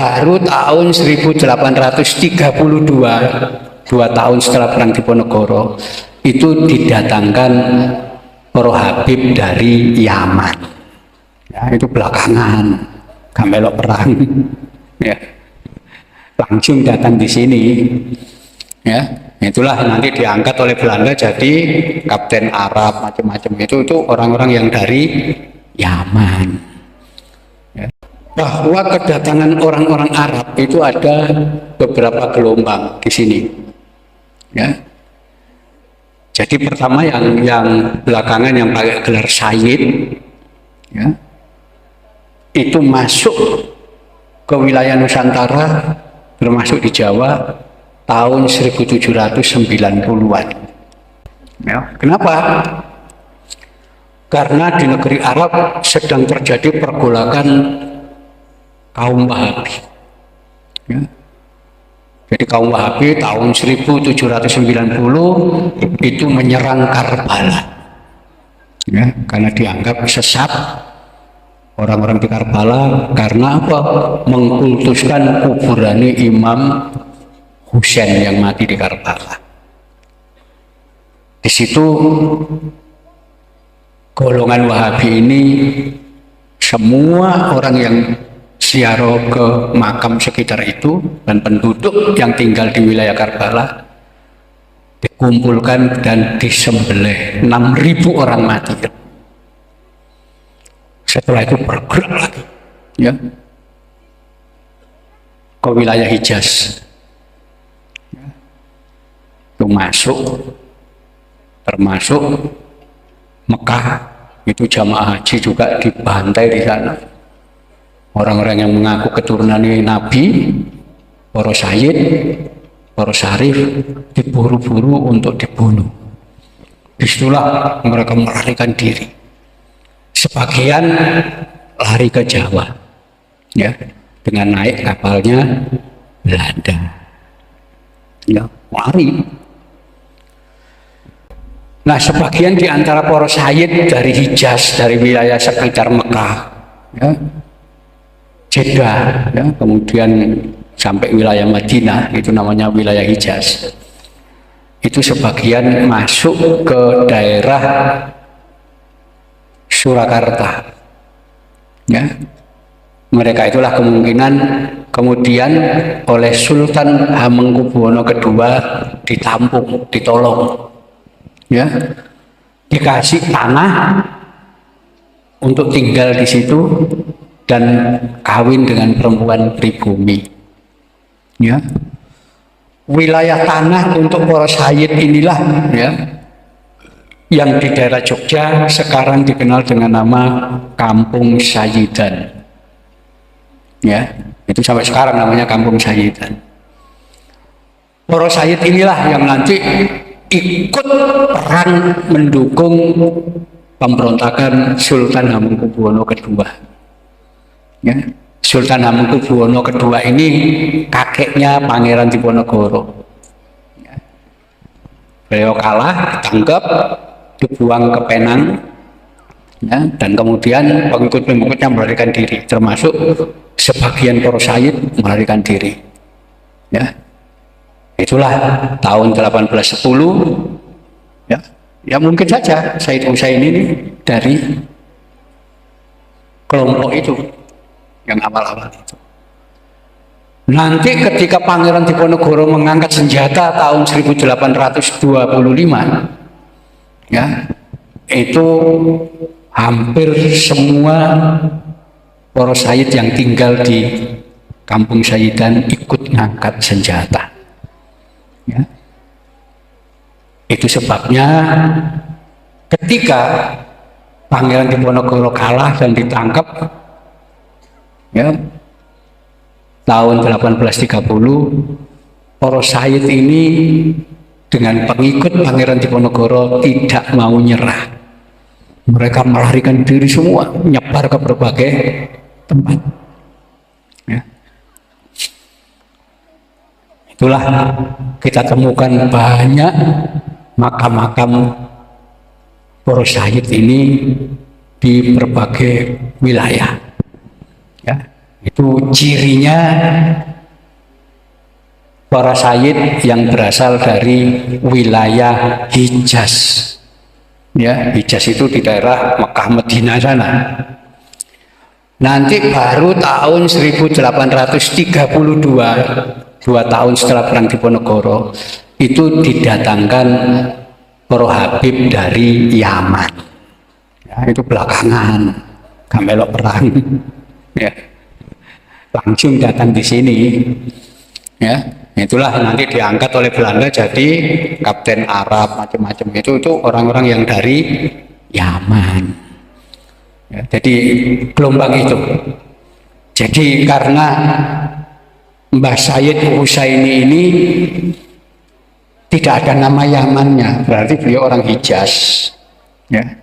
baru tahun 1832, 2 tahun setelah Perang Diponegoro, itu didatangkan para Habib dari Yaman. Ya, itu belakangan, gak melok perang. Ya, langsung datang di sini. Ya, itulah nanti diangkat oleh Belanda jadi kapten Arab macam-macam. Itu orang-orang yang dari Yaman. Ya. Bahwa kedatangan orang-orang Arab itu ada beberapa gelombang di sini. Ya. Jadi pertama yang belakangan yang pakai gelar Sayyid, ya, itu masuk ke wilayah Nusantara termasuk di Jawa tahun 1790-an. Ya, kenapa? Karena di negeri Arab sedang terjadi pergolakan kaum Wahabi. Ya. Jadi kaum Wahabi tahun 1790 itu menyerang Karbala. Ya, karena dianggap sesat orang-orang di Karbala karena apa? Mengkultuskan kuburan Imam Husain yang mati di Karbala. Di situ golongan Wahabi ini semua orang yang ziarah ke makam sekitar itu dan penduduk yang tinggal di wilayah Karbala dikumpulkan dan disembelih. 6.000 orang mati. Setelah itu bergerak lagi, ya, ke wilayah Hijaz. Itu masuk, termasuk Mekah, itu jamaah haji juga dibantai di sana. Orang-orang yang mengaku keturunan Nabi, para sayyid, para syarif, diburu-buru untuk dibunuh. Disitulah mereka melarikan diri. Sebagian lari ke Jawa, ya, dengan naik kapalnya Belanda. Ya, lari. Nah, sebagian di antara para sayyid dari Hijaz, dari wilayah sekitar Mekah, ya, Jeddah, ya, kemudian sampai wilayah Madinah, itu namanya wilayah Hijaz. Itu sebagian masuk ke daerah Surakarta. Ya. Mereka itulah kemungkinan kemudian oleh Sultan Hamengkubuwono II ditampung, ditolong. Ya. Dikasih tanah untuk tinggal di situ dan kawin dengan perempuan pribumi. Ya. Wilayah tanah untuk para sayyid inilah, ya, yang di daerah Jogja sekarang dikenal dengan nama Kampung Sayyidan. Ya, itu sampai sekarang namanya Kampung Sayyidan. Para sayyid inilah yang nanti ikut perang mendukung pemberontakan Sultan Hamengkubuwono II. Ya, Sultan Hamengkubuwono II ini kakeknya Pangeran Diponegoro. Ya. Beliau kalah, ditangkap, dibuang ke Penang, ya, dan kemudian pengikut-pengikutnya melarikan diri, termasuk sebagian para sayyid melarikan diri. Ya. Itulah tahun 1810, ya, ya mungkin saja Sayyid Husain ini dari kelompok itu yang awal-awal itu. Nanti ketika Pangeran Diponegoro mengangkat senjata tahun 1825, ya, itu hampir semua para sayyid yang tinggal di Kampung Sayyidan ikut ngangkat senjata. Ya. Itu sebabnya ketika Pangeran Diponegoro kalah dan ditangkap, ya, tahun 1830, para sayyid ini dengan pengikut Pangeran Diponegoro tidak mau nyerah. Mereka melarikan diri semua, nyebar ke berbagai tempat. Ya. Itulah kita temukan banyak makam-makam para sayyid ini di berbagai wilayah. Ya. Itu cirinya para sayyid yang berasal dari wilayah Hijaz. Ya, Hijaz itu di daerah Mekah Medina sana. Nanti baru tahun 1832, 2 tahun setelah Perang Diponegoro, itu didatangkan para Habib dari Yaman. Ya, itu belakangan, gak melok perang. Ya, langsung datang di sini. Ya, itulah nanti diangkat oleh Belanda jadi kapten Arab macam-macam itu orang-orang yang dari Yaman. Ya, jadi gelombang itu. Jadi karena Mbah Sayyid Husaini ini tidak ada nama Yamannya, berarti beliau orang Hijaz. Ya.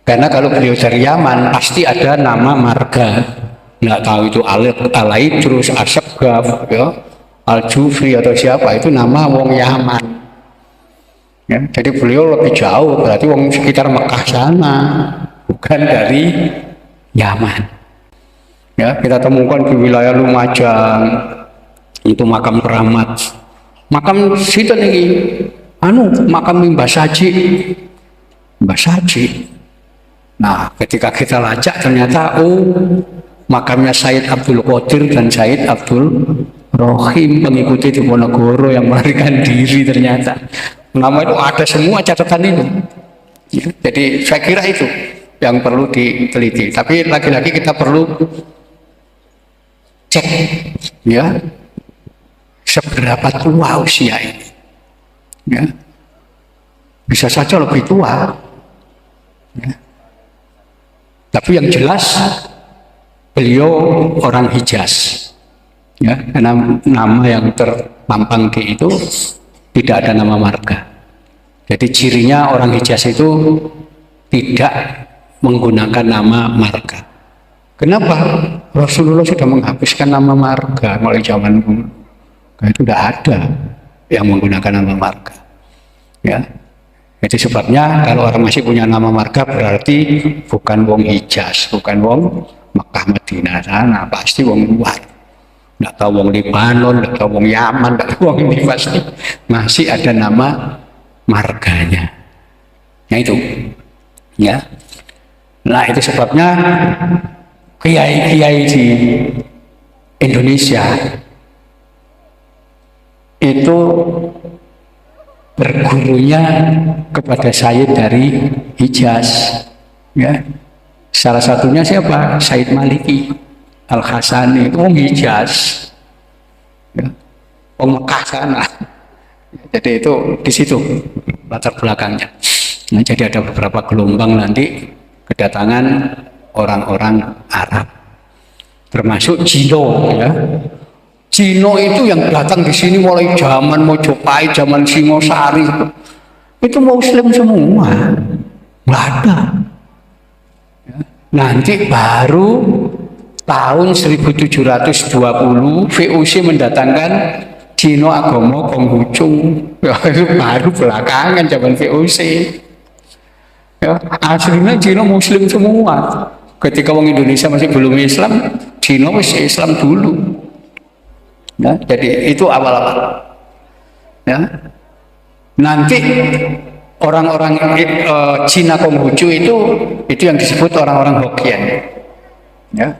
Karena kalau beliau dari Yaman pasti ada nama marga. Nggak tahu itu Al-Aidrus, As-Saggaf, ya, Al-Jufri atau siapa, itu nama wong Yaman. Ya, jadi beliau lebih jauh, berarti wong sekitar Mekah sana, bukan dari Yaman. Ya, kita temukan di wilayah Lumajang itu makam keramat. Makam situ nih, makam Mbah Saji. Mbah Saji. Nah, ketika kita lacak ternyata makamnya Sayyid Abdul Qadir dan Sayyid Abdul Rohim, pengikuti Diponegoro yang melarikan diri ternyata. Nama itu ada semua catatan itu. Ya, jadi saya kira itu yang perlu diteliti. Tapi lagi-lagi kita perlu cek, ya, seberapa tua usia ini. Ya, bisa saja lebih tua. Ya. Tapi yang jelas beliau orang Hijaz. Ya, karena nama yang terpampang di itu tidak ada nama marga. Jadi cirinya orang Hijaz itu tidak menggunakan nama marga. Kenapa? Rasulullah sudah menghapuskan nama marga mulai zaman dulu. Itu tidak ada yang menggunakan nama marga. Ya, jadi sebabnya kalau orang masih punya nama marga berarti bukan wong Hijaz, bukan wong Mekah Medina sana, pasti wong luar. Tidak tahu wong Libanon, tidak tahu wong Yaman, tidak tahu wong ini, pasti masih ada nama marganya. Nah itu, ya. Nah itu sebabnya kiai-kiai di Indonesia itu bergurunya kepada Sayyid dari Hijaz. Ya. Salah satunya siapa? Sayyid Maliki Al-Hasani, itu orang Hijaz, ya, orang Mekah sana. Jadi itu di situ latar belakangnya. Nah, jadi ada beberapa gelombang nanti kedatangan orang-orang Arab, termasuk Cino. Ya. Cino itu yang datang di sini mulai zaman Mojopahit, zaman Singosari, itu Muslim semua, nggak ada. Ya. Nanti baru tahun 1720 VOC mendatangkan Cino agama Konghucu. Ya, itu baru belakangan zaman VOC. Ya, aslinya Cino Muslim semua. Ketika orang Indonesia masih belum Islam, Cino masih Islam dulu. Ya, jadi itu awal-awal. Ya. Nanti orang-orang Cina Konghucu itu yang disebut orang-orang Hokkien. Ya.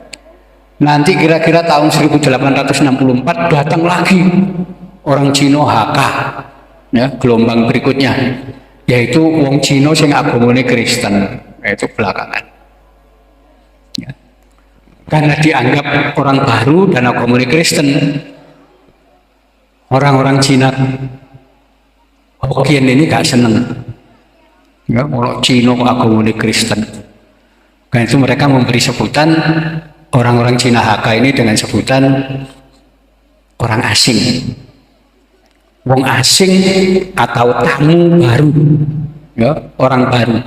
Nanti kira-kira tahun 1864 datang lagi orang Cina Hakka, ya, gelombang berikutnya, yaitu wong Cina sing agamane Kristen, yaitu belakangan. Ya. Karena dianggap orang baru dan agamane Kristen, orang-orang Cina Hokkien ini gak seneng. Ya, kalau Cina agamane Kristen, karena itu mereka memberi sebutan orang-orang Cina Hakka ini dengan sebutan orang asing, wong asing atau tamu baru, ya, orang baru,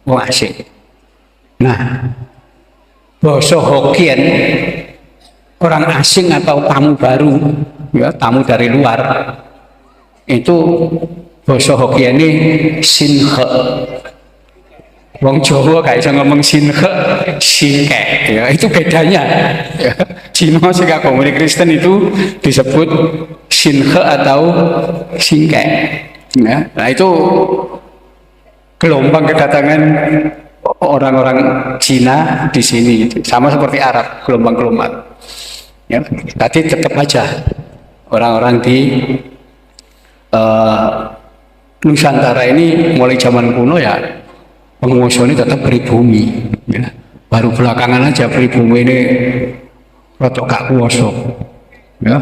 wong asing. Nah, basa Hokkien, orang asing atau tamu baru, ya, tamu dari luar, itu basa Hokkien ini Sinhe. Wong Jawa gak bisa ngomong sinhe, singke, ya itu bedanya. Ya. Cina sing agama Kristen itu disebut sinhe atau singke. Ya. Nah itu gelombang kedatangan orang-orang Cina di sini sama seperti Arab, gelombang-gelombang. Ya, tadi tetap aja orang-orang di Nusantara ini mulai zaman kuno ya penguasa ini tetap pribumi. Ya. Baru belakangan aja pribumi ini rotok gak kuasa. Ya.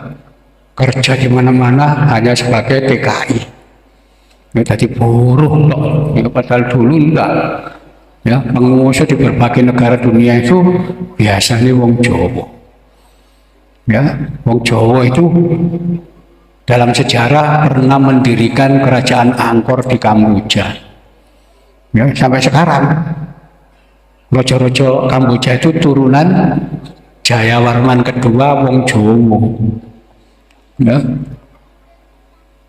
Kerja di mana-mana hanya sebagai TKI. Ya, tadi buruh loh. Ya, padahal dulu enggak. Ya, penguasa di berbagai negara dunia itu biasanya wong Jawa. Ya, wong Jawa itu dalam sejarah pernah mendirikan kerajaan Angkor di Kamboja. Ya, sampai sekarang rojo-rojo Kamboja itu turunan Jayawarman kedua wong Jawa. Ya.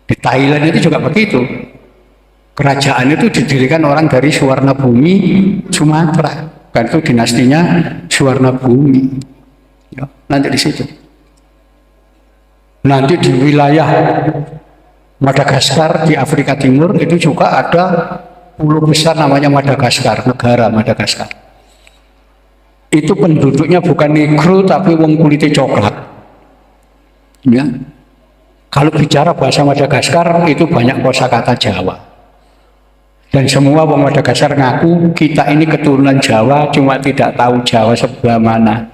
Di Thailand itu juga begitu. Kerajaan itu didirikan orang dari Suwarnabhumi, Sumatera. Dan itu dinastinya Suwarnabhumi. Ya, nanti di situ. Nanti di wilayah Madagaskar di Afrika Timur itu juga ada pulau besar namanya Madagaskar, negara Madagaskar. Itu penduduknya bukan negro tapi wong kulitnya coklat. Ya. Kalau bicara bahasa Madagaskar itu banyak kosakata Jawa. Dan semua wong Madagaskar ngaku kita ini keturunan Jawa cuma tidak tahu Jawa sebelah mana.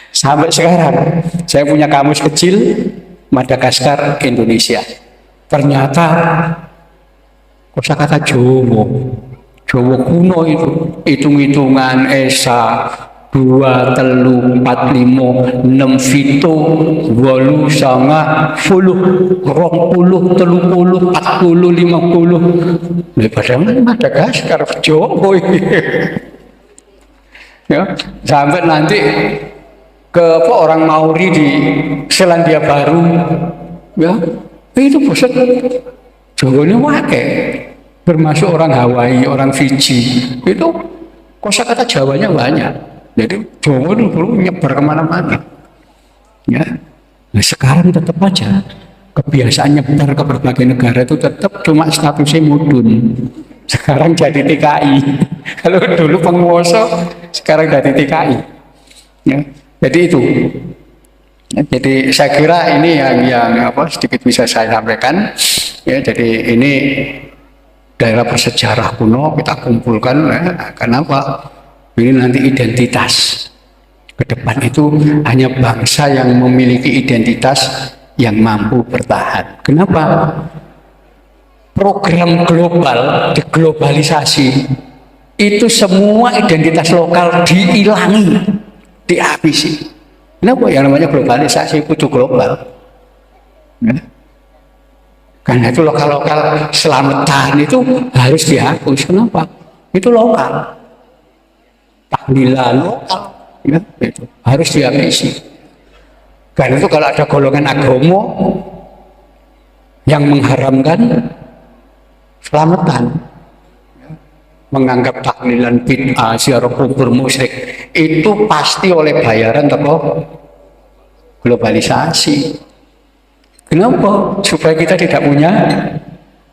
Sampai sekarang saya punya kamus kecil Madagaskar Indonesia. Ternyata kosakata Jawa, Jawa kuno itu hitung-hitungan esa 2, 3, 4, 5, 6, 7, 8, 9, 10, 20, 30, 40, 50. Padahal Madagaskar Jawa ini. Ya, sampai nanti ke orang Maori di Selandia Baru, ya itu pusat Jawanya wakai, termasuk orang Hawaii, orang Fiji, itu kosakata Jawanya banyak. Jadi Jawa itu dulu nyebar kemana-mana. Ya, nah, sekarang tetap aja kebiasaan nyebar ke berbagai negara itu tetap cuma statusnya mudun. Sekarang jadi TKI. Kalau dulu penguasa, sekarang jadi TKI. Ya, jadi itu. Ya, jadi saya kira ini yang sedikit bisa saya sampaikan. Ya, jadi ini daerah bersejarah kuno kita kumpulkan. Ya, kenapa? Ini nanti identitas. Ke depan itu hanya bangsa yang memiliki identitas yang mampu bertahan. Kenapa? Program global, deglobalisasi, itu semua identitas lokal dihilangi, dihabisi. Kenapa? Yang namanya globalisasi itu global. Ya. Karena itu lokal-lokal selamatan itu harus dihapus. Kenapa? Itu lokal. Tahlilan lokal, ya, itu harus dihabisi. Karena itu kalau ada golongan agama yang mengharamkan selamatan, menganggap tahlilan bid'ah, ziarah kubur musyrik, itu pasti oleh bayaran atau globalisasi. Kenapa? Supaya kita tidak punya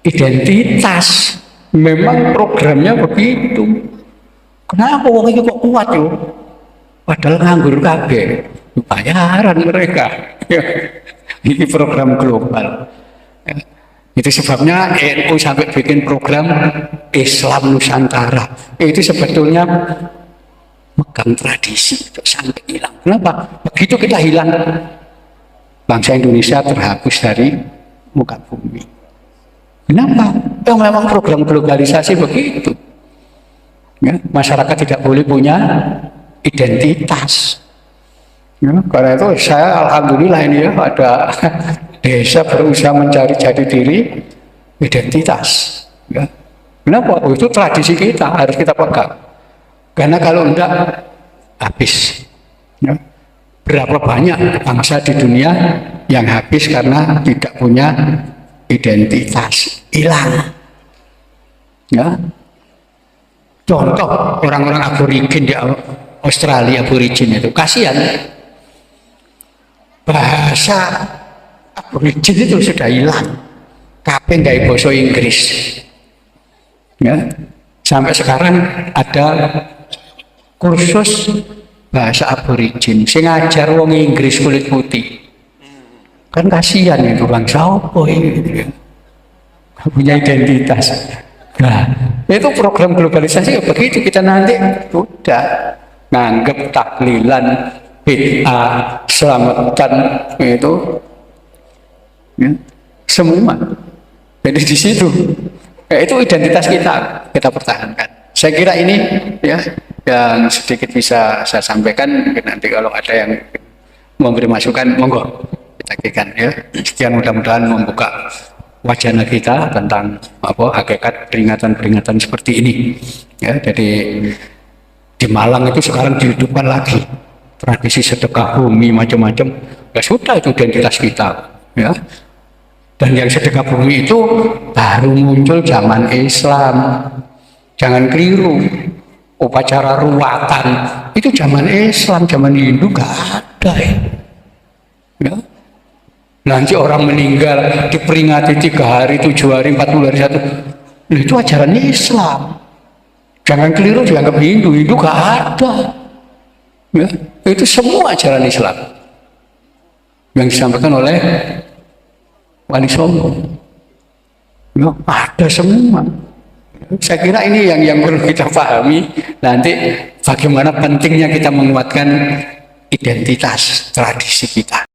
identitas. Memang programnya begitu. Kenapa wong iki kok kuat yo? Padahal nganggur kabeh. Bayaran mereka. Ini program global. Itu sebabnya NU sampai bikin program Islam Nusantara. Itu sebetulnya megang tradisi sampai hilang. Kenapa? Begitu kita hilang, bangsa Indonesia terhapus dari muka bumi. Kenapa? Yang memang program globalisasi begitu. Ya, masyarakat tidak boleh punya identitas. Ya, karena itu saya alhamdulillah ini ya ada desa berusaha mencari jati diri identitas. Ya. Kenapa? Oh, itu tradisi kita harus kita pegang. Karena kalau enggak habis. Ya. Berapa banyak bangsa di dunia yang habis karena tidak punya identitas, hilang. Ya, contoh orang-orang aborigin di Australia, aborigin itu kasihan, bahasa aborigin itu sudah hilang, kabeh nggak bahasa Inggris. Ya, sampai sekarang ada kursus bahasa aborigin, sing ngajar wong Inggris kulit putih. Kan kasihan itu bangsa apa ini, nggak punya identitas. Nah, itu program globalisasi ya begitu, kita nanti udah nganggep taklilan, bid'ah, selamatan itu ya, semua. Jadi di situ, ya, itu identitas kita pertahankan. Saya kira ini ya yang sedikit bisa saya sampaikan. Nanti kalau ada yang memberi masukan, monggo kita berikan ya. Sekian, mudah-mudahan membuka wacana kita tentang hakikat peringatan-peringatan seperti ini. Ya, jadi di Malang itu sekarang dihidupkan lagi tradisi sedekah bumi macam-macam. Ya sudah, itu identitas kita. Ya. Dan yang sedekah bumi itu baru muncul zaman Islam. Jangan keliru. Upacara ruwatan itu zaman Islam, zaman Hindu gak ada ya. Ya. Nanti orang meninggal diperingati 3 hari, 7 hari, 40 hari, 1. Itu ajaran Islam. Jangan keliru dianggap Hindu. Hindu gak ada. Ya, itu semua ajaran Islam yang disampaikan oleh Wali Songo. Ya, ada semua. Saya kira ini yang perlu kita pahami. Nanti bagaimana pentingnya kita menguatkan identitas tradisi kita.